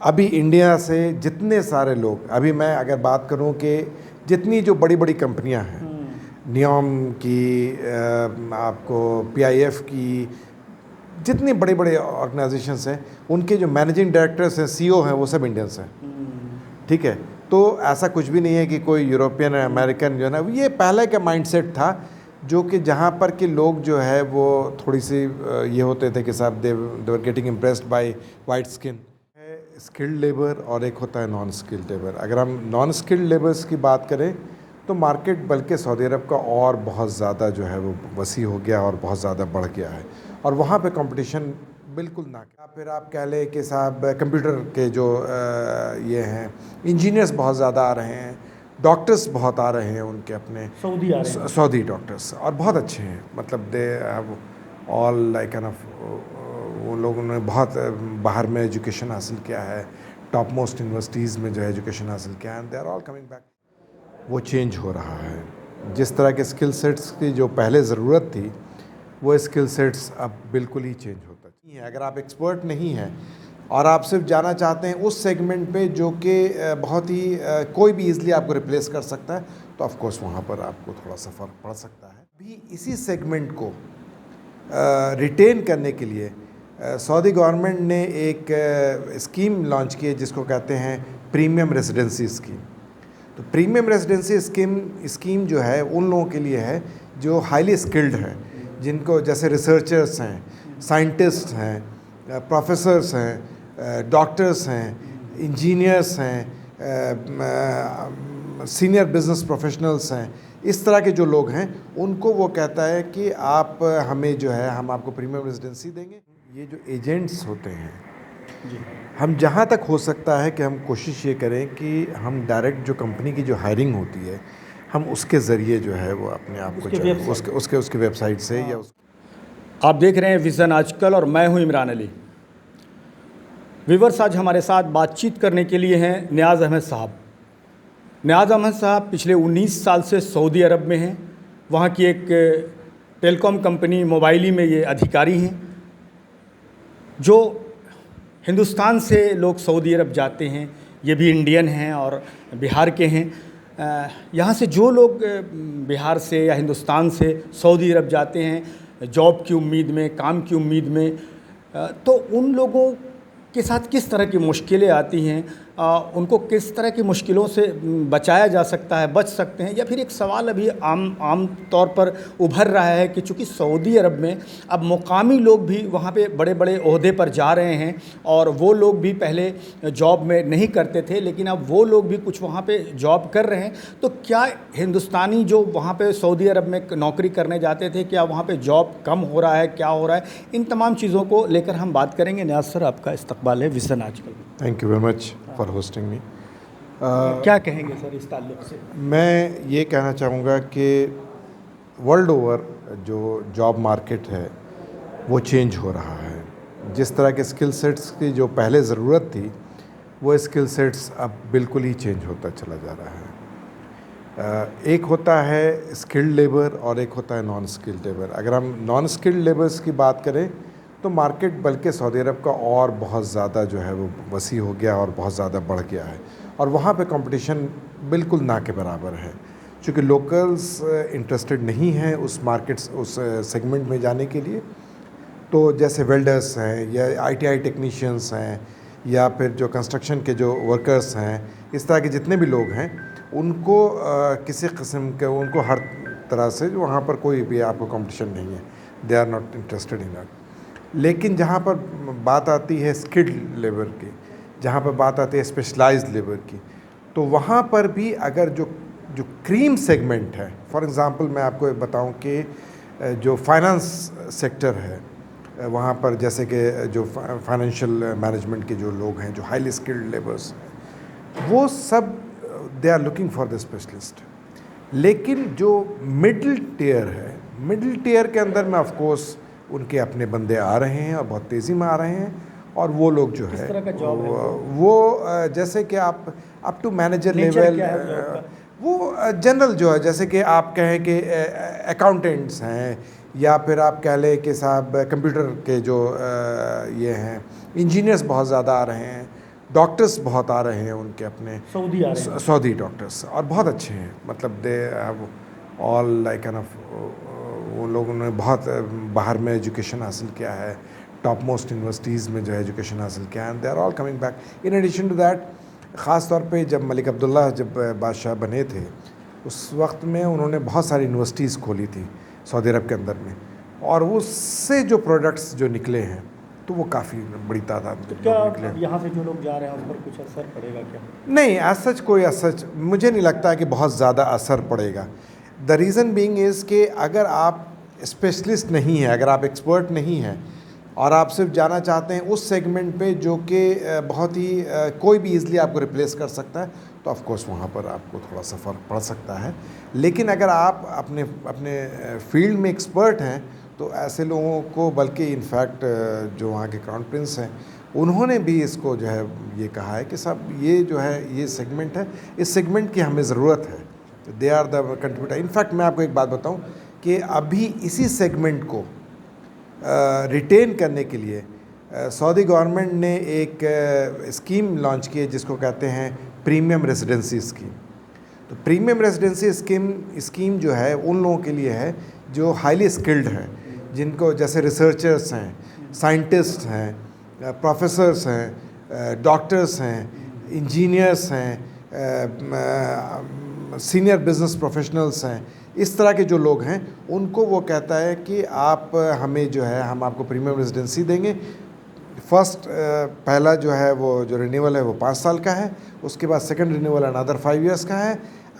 अभी इंडिया से जितने सारे लोग, अभी मैं अगर बात करूं कि जितनी जो बड़ी बड़ी कंपनियां हैं, नियॉम की, आपको पीआईएफ की, जितनी बड़े बड़े ऑर्गेनाइजेशंस हैं, उनके जो मैनेजिंग डायरेक्टर्स हैं, सीईओ हैं, वो सब इंडियंस हैं। ठीक है, तो ऐसा कुछ भी नहीं है कि कोई यूरोपियन या अमेरिकन जो है ना, ये पहले का माइंडसेट था जो कि जहाँ पर कि लोग जो है वो थोड़ी सी ये होते थे कि साहब they were getting impressed by white skin. Skilled labour और एक होता है नॉन स्किल्ड लेबर। अगर हम नॉन स्किल्ड लेबर्स की बात करें तो मार्केट बल्कि सऊदी अरब का और बहुत ज़्यादा जो है वो वसी हो गया और बहुत ज़्यादा बढ़ गया है, और वहाँ पे कंपटीशन बिल्कुल ना। फिर आप कह लें कि साहब कंप्यूटर के जो ये हैं इंजीनियर्स बहुत ज़्यादा आ रहे हैं, डॉक्टर्स बहुत आ रहे हैं, उनके अपने सऊदी आ रहे हैं, सऊदी डॉक्टर्स, और बहुत अच्छे हैं, मतलब they have all like enough, वो लोगों ने बहुत बाहर में एजुकेशन हासिल किया है, टॉप मोस्ट यूनिवर्सिटीज़ में जो है एजुकेशन हासिल किया है, and they are all coming back. वो चेंज हो रहा है। जिस तरह के स्किल सेट्स की जो पहले ज़रूरत थी, वो स्किल सेट्स अब बिल्कुल ही चेंज होता है। अगर आप एक्सपर्ट नहीं हैं और आप सिर्फ जाना चाहते हैं उस सेगमेंट पे जो कि बहुत ही कोई भी ईज़िली आपको रिप्लेस कर सकता है, तो ऑफ कोर्स वहाँ पर आपको थोड़ा सा फ़र्क पड़ सकता है। भी इसी सेगमेंट को रिटेन करने के लिए सऊदी गवर्नमेंट ने एक स्कीम लॉन्च की है जिसको कहते हैं प्रीमियम रेजिडेंसी स्कीम। तो प्रीमियम रेजिडेंसी स्कीम जो है उन लोगों के लिए है जो हाईली स्किल्ड हैं, जिनको जैसे रिसर्चर्स हैं, साइंटिस्ट हैं, प्रोफेसर्स हैं, डॉक्टर्स हैं, इंजीनियर्स हैं, सीनियर बिजनेस प्रोफेशनल्स हैं, इस तरह के जो लोग हैं उनको वो कहता है कि आप हमें जो है हम आपको प्रीमियम रेजिडेंसी देंगे। ये जो एजेंट्स होते हैं जी, हम जहाँ तक हो सकता है कि हम कोशिश ये करें कि हम डायरेक्ट जो कंपनी की जो हायरिंग होती है हम उसके ज़रिए जो है वो अपने आप को उसके वेबसाइट से या आप देख रहे हैं विज़न आजकल और मैं हूं इमरान अली। व्यूअर्स, आज हमारे साथ बातचीत करने के लिए हैं नियाज़ अहमद साहब। नियाज़ अहमद साहब पिछले 19 साल से सऊदी अरब में हैं। वहाँ की एक टेलीकॉम कंपनी मोबाइली में ये अधिकारी हैं। जो हिंदुस्तान से लोग सऊदी अरब जाते हैं ये भी इंडियन हैं और बिहार के हैं। यहाँ से जो लोग बिहार से या हिंदुस्तान से सऊदी अरब जाते हैं जॉब की उम्मीद में, काम की उम्मीद में, तो उन लोगों के साथ किस तरह की मुश्किलें आती हैं, उनको किस तरह की मुश्किलों से बचाया जा सकता है, बच सकते हैं। या फिर एक सवाल अभी आम तौर पर उभर रहा है कि चूँकि सऊदी अरब में अब मुकामी लोग भी वहाँ पे बड़े बड़े ओहदे पर जा रहे हैं और वो लोग भी पहले जॉब में नहीं करते थे, लेकिन अब वो लोग भी कुछ वहाँ पे जॉब कर रहे हैं। तो क्या हिंदुस्तानी जो वहाँ पे सऊदी अरब में नौकरी करने जाते थे, क्या वहाँ पे जॉब कम हो रहा है, क्या हो रहा है? इन तमाम चीज़ों को लेकर हम बात करेंगे। नियाज़ सर, आपका इस्तकबाल है विज़न आजकल। Thank you very much for hosting मी। क्या कहेंगे सर इस ताल्लुक़ से? मैं ये कहना चाहूँगा कि वर्ल्ड ओवर जो जॉब मार्केट है वो चेंज हो रहा है। जिस तरह के स्किल सेट्स की जो पहले ज़रूरत थी, वो स्किल सेट्स अब बिल्कुल ही चेंज होता चला जा रहा है। एक होता है स्किल्ड लेबर और एक होता है नॉन स्किल्ड लेबर। अगर हम नॉन स्किल्ड लेबर्स की बात करें तो मार्केट बल्कि सऊदी अरब का और बहुत ज़्यादा जो है वो वसी हो गया और बहुत ज़्यादा बढ़ गया है, और वहाँ पे कंपटीशन बिल्कुल ना के बराबर है। क्योंकि लोकल्स इंटरेस्टेड नहीं हैं उस मार्केट्स उस सेगमेंट में जाने के लिए। तो जैसे वेल्डर्स हैं या आईटीआई टेक्नीशियंस हैं या फिर जो कंस्ट्रक्शन के जो वर्कर्स हैं, इस तरह के जितने भी लोग हैं उनको किसी किस्म के उनको हर तरह से वहाँ पर कोई भी आपको कंपटीशन नहीं है, they are not interested in that. लेकिन जहाँ पर बात आती है स्किल्ड लेबर की, जहाँ पर बात आती है स्पेशलाइज्ड लेबर की, तो वहाँ पर भी अगर जो क्रीम सेगमेंट है, फॉर एग्ज़ाम्पल मैं आपको बताऊं कि जो फाइनेंस सेक्टर है वहाँ पर, जैसे कि जो फाइनेंशियल मैनेजमेंट के जो लोग हैं, जो हाईली स्किल्ड लेबर्स, वो सब they are looking for the specialist. लेकिन जो मिडिल टियर है, मिडिल टियर के अंदर में ऑफ कोर्स उनके अपने बंदे आ रहे हैं और बहुत तेज़ी में आ रहे हैं, और वो लोग जो है वो जैसे कि आप अप टू मैनेजर लेवल, वो जनरल जो है, जैसे कि आप कहें कि अकाउंटेंट्स हैं या फिर आप कह लें कि साहब कंप्यूटर के जो ये हैं इंजीनियर्स बहुत ज़्यादा आ रहे हैं, डॉक्टर्स बहुत आ रहे हैं उनके अपने सऊदी आ रहे हैं। सऊदी डॉक्टर्स, और बहुत अच्छे हैं, मतलब they have all like an of, वो लोगों ने बहुत बाहर में एजुकेशन हासिल किया है, टॉप मोस्ट यूनिवर्सिटीज़ में जो है एजुकेशन हासिल किया है, and they are all coming back. In addition to that, ख़ास तौर पे जब मलिक अब्दुल्ला जब बादशाह बने थे उस वक्त में उन्होंने बहुत सारी यूनिवर्सिटीज़ खोली थी सऊदी अरब के अंदर में, और उससे जो प्रोडक्ट्स जो निकले हैं तो वो काफ़ी बड़ी तादाद में क्या निकले। यहाँ से जो लोग जा रहे हैं उस पर कुछ असर पड़ेगा क्या? नहीं, एज सच कोई सच मुझे नहीं लगता कि बहुत ज़्यादा असर पड़ेगा। द रीज़न बीइंग इज़ कि अगर आप स्पेशलिस्ट नहीं हैं, अगर आप एक्सपर्ट नहीं हैं और आप सिर्फ जाना चाहते हैं उस सेगमेंट पे जो कि बहुत ही कोई भी ईज़िली आपको रिप्लेस कर सकता है, तो ऑफ कोर्स वहाँ पर आपको थोड़ा सा फ़र्क पड़ सकता है। लेकिन अगर आप अपने अपने फील्ड में एक्सपर्ट हैं तो ऐसे लोगों को, बल्कि इनफैक्ट जो वहाँ के क्राउन प्रिंस हैं उन्होंने भी इसको जो है ये कहा है कि साहब ये जो है ये सेगमेंट है, इस सेगमेंट की हमें ज़रूरत है, they are the contributor. In fact मैं आपको एक बात बताऊँ कि अभी इसी सेगमेंट को रिटेन करने के लिए सऊदी गवर्नमेंट ने एक स्कीम लॉन्च की है जिसको कहते हैं प्रीमियम रेजिडेंसी स्कीम। तो प्रीमियम रेजिडेंसी स्कीम जो है उन लोगों के लिए है जो हाईली स्किल्ड हैं, जिनको जैसे रिसर्चर्स हैं, साइंटिस्ट हैं, प्रोफेसर्स हैं, डॉक्टर्स हैं, इंजीनियर्स हैं, सीनियर बिजनेस प्रोफेशनल्स हैं, इस तरह के जो लोग हैं उनको वो कहता है कि आप हमें जो है हम आपको प्रीमियम रेजिडेंसी देंगे। फर्स्ट पहला जो है वो जो रिन्यूअल है वो 5 साल का है, उसके बाद सेकंड रिन्यूअल अनदर 5 इयर्स का है,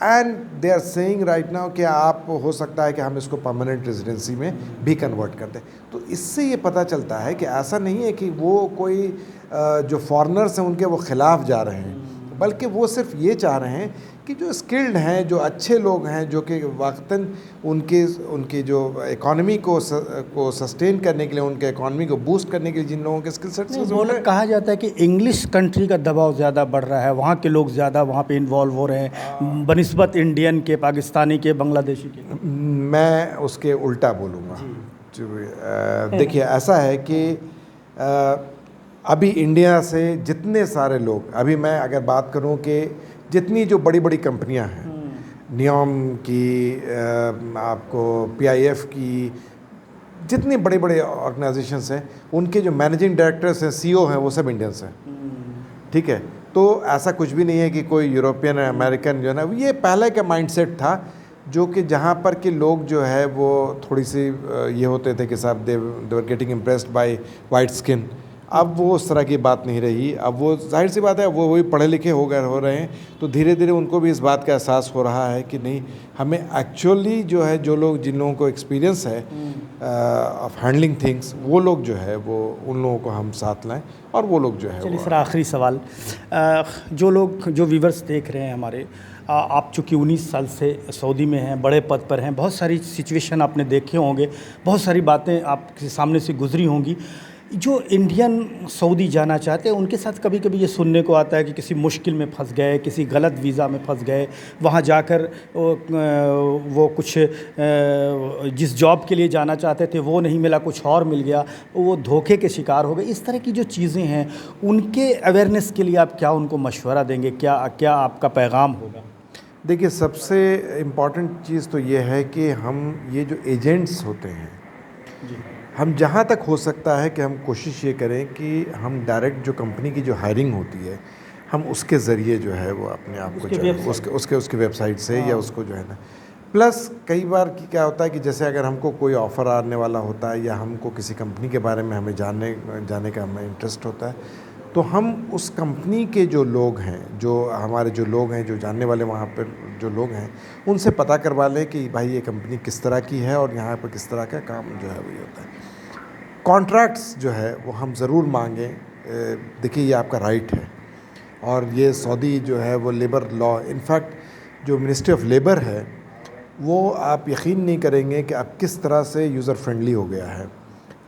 and they are saying right now कि आप हो सकता है कि हम इसको परमानेंट रेजिडेंसी में भी कन्वर्ट कर दें। तो इससे ये पता चलता है कि ऐसा नहीं है कि वो कोई जो फॉरेनर्स हैं उनके वो ख़िलाफ़ जा रहे हैं, बल्कि वो सिर्फ ये चाह रहे हैं कि जो स्किल्ड हैं, जो अच्छे लोग हैं, जो कि वक्तन उनकी जो इकॉनमी को सस्टेन करने के लिए, उनके इकॉनमी को बूस्ट करने के लिए जिन लोगों के स्किल सेट्स वो लोग कहा जाता है कि इंग्लिश कंट्री का दबाव ज़्यादा बढ़ रहा है, वहाँ के लोग ज़्यादा वहाँ पे इन्वॉल्व हो रहे हैं बनिस्बत इंडियन के, पाकिस्तानी के, बांग्लादेशी के। मैं उसके उल्टा बोलूँगा। देखिए ऐसा है कि अभी इंडिया से जितने सारे लोग, अभी मैं अगर बात करूं कि जितनी जो बड़ी बड़ी कंपनियां हैं, नियॉम की, आपको पीआईएफ की, जितनी बड़े बड़े ऑर्गेनाइजेशंस हैं उनके जो मैनेजिंग डायरेक्टर्स हैं, सीईओ हैं, वो सब इंडियंस हैं। ठीक है, तो ऐसा कुछ भी नहीं है कि कोई यूरोपियन अमेरिकन जो है ना, ये पहले का माइंडसेट था जो कि जहाँ पर के लोग जो है वो थोड़ी सी ये होते थे कि साहब they were getting impressed by white skin. अब वो उस तरह की बात नहीं रही। अब वो जाहिर सी बात है वो वही पढ़े लिखे हो रहे हैं, तो धीरे धीरे उनको भी इस बात का एहसास हो रहा है कि नहीं, हमें एक्चुअली जो है जो लोग जिन लोगों को एक्सपीरियंस है ऑफ हैंडलिंग थिंग्स, वो लोग जो है वो उन लोगों को हम साथ लाएं, और वो लोग जो है। चलिए सर, आखिरी सवाल, जो लोग जो व्यूवर्स देख रहे हैं हमारे, आप चूँकि 19 साल से सऊदी में हैं, बड़े पद पर हैं, बहुत सारी सिचुएशन आपने देखे होंगे, बहुत सारी बातें आपके सामने से गुजरी होंगी। जो इंडियन सऊदी जाना चाहते हैं उनके साथ कभी कभी ये सुनने को आता है कि किसी मुश्किल में फंस गए, किसी गलत वीज़ा में फंस गए, वहाँ जाकर वो कुछ जिस जॉब के लिए जाना चाहते थे वो नहीं मिला, कुछ और मिल गया, वो धोखे के शिकार हो गए। इस तरह की जो चीज़ें हैं उनके अवेयरनेस के लिए आप क्या उनको मशवरा देंगे, क्या आपका पैगाम होगा? देखिए, सबसे इम्पॉर्टेंट चीज़ तो ये है कि हम ये जो एजेंट्स होते हैं जी, हम जहाँ तक हो सकता है कि हम कोशिश ये करें कि हम डायरेक्ट जो कंपनी की जो हायरिंग होती है हम उसके ज़रिए जो है वो अपने आप को उसके वेबसाइट से या उसको जो है ना, प्लस कई बार कि क्या होता है कि जैसे अगर हमको कोई ऑफ़र आने वाला होता है या हमको किसी कंपनी के बारे में हमें जाने का हमें इंटरेस्ट होता है, तो हम उस कंपनी के जो लोग हैं, जो हमारे जो लोग हैं, जो जानने वाले वहाँ पर जो लोग हैं, उनसे पता करवा लें कि भाई ये कंपनी किस तरह की है और यहाँ पर किस तरह का काम जो है वही होता है। कॉन्ट्रैक्ट्स जो है वो हम ज़रूर मांगें। देखिए, ये आपका राइट है, और ये सऊदी जो है वो लेबर लॉ, इनफैक्ट जो मिनिस्ट्री ऑफ लेबर है वो आप यकीन नहीं करेंगे कि अब किस तरह से यूज़र फ्रेंडली हो गया है।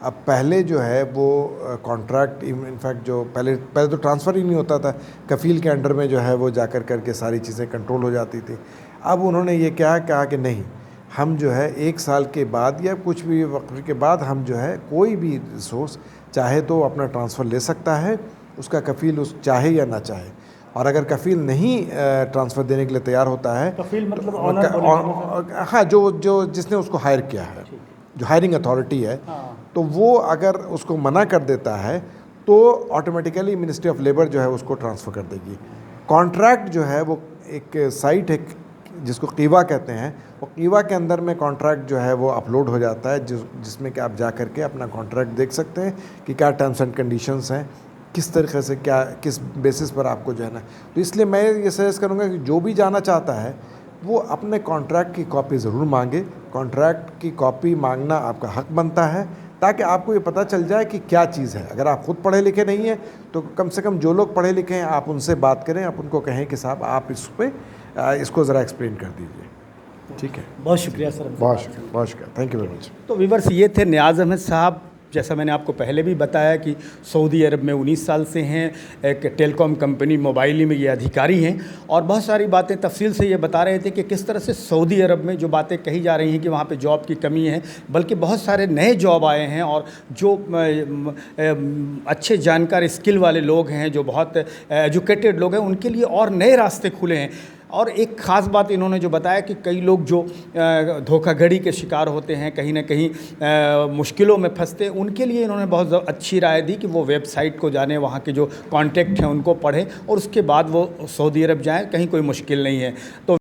अब पहले जो है वो कॉन्ट्रैक्ट, इनफैक्ट जो पहले तो ट्रांसफ़र ही नहीं होता था, कफ़ील के अंडर में जो है वो जाकर करके सारी चीज़ें कंट्रोल हो जाती थी। अब उन्होंने ये क्या कहा कि नहीं, हम जो है 1 साल के बाद या कुछ भी वक्त के बाद हम जो है कोई भी रिसोर्स चाहे तो अपना ट्रांसफ़र ले सकता है, उसका कफ़ील उस चाहे या ना चाहे। और अगर कफ़ील नहीं ट्रांसफ़र देने के लिए तैयार होता है, कफील मतलब तो ऑनर हाँ, जो जिसने उसको हायर किया है, जो हायरिंग अथॉरिटी है, तो वो अगर उसको मना कर देता है तो ऑटोमेटिकली मिनिस्ट्री ऑफ लेबर जो है उसको ट्रांसफ़र कर देगी। कॉन्ट्रैक्ट जो है वो एक साइट है जिसको कीवा कहते हैं, वो कीवा के अंदर में कॉन्ट्रैक्ट जो है वो अपलोड हो जाता है, जिसमें कि आप जा कर के अपना कॉन्ट्रैक्ट देख सकते हैं कि क्या टर्म्स एंड कंडीशंस हैं, किस तरीके से क्या किस बेसिस पर आपको जो है ना। तो इसलिए मैं ये सजेस्ट करूँगा कि जो भी जाना चाहता है वो अपने कॉन्ट्रैक्ट की कॉपी ज़रूर मांगे। कॉन्ट्रैक्ट की कॉपी मांगना आपका हक बनता है, ताकि आपको ये पता चल जाए कि क्या चीज़ है। अगर आप खुद पढ़े लिखे नहीं हैं तो कम से कम जो लोग पढ़े लिखे हैं आप उनसे बात करें, आप उनको कहें कि साहब आप इसको ज़रा एक्सप्लेन कर दीजिए। ठीक है, बहुत शुक्रिया सर। बहुत शुक्रिया, बहुत शुक्रिया, थैंक यू वेरी मच। तो व्यूअर्स, ये थे नियाज़ अहमद साहब। जैसा मैंने आपको पहले भी बताया कि सऊदी अरब में 19 साल से हैं, एक टेलीकॉम कंपनी मोबाइली में ये अधिकारी हैं, और बहुत सारी बातें तफसील से ये बता रहे थे कि किस तरह से सऊदी अरब में जो बातें कही जा रही हैं कि वहाँ पे जॉब की कमी है, बल्कि बहुत सारे नए जॉब आए हैं, और जो अच्छे जानकार स्किल वाले लोग हैं, जो बहुत एजुकेटेड लोग हैं, उनके लिए और नए रास्ते खुले हैं। और एक ख़ास बात इन्होंने जो बताया कि कई लोग जो धोखाधड़ी के शिकार होते हैं, कहीं ना कहीं मुश्किलों में फंसते हैं, उनके लिए इन्होंने बहुत अच्छी राय दी कि वो वेबसाइट को जाने, वहाँ के जो कॉन्टैक्ट हैं उनको पढ़ें और उसके बाद वो सऊदी अरब जाएं, कहीं कोई मुश्किल नहीं है। तो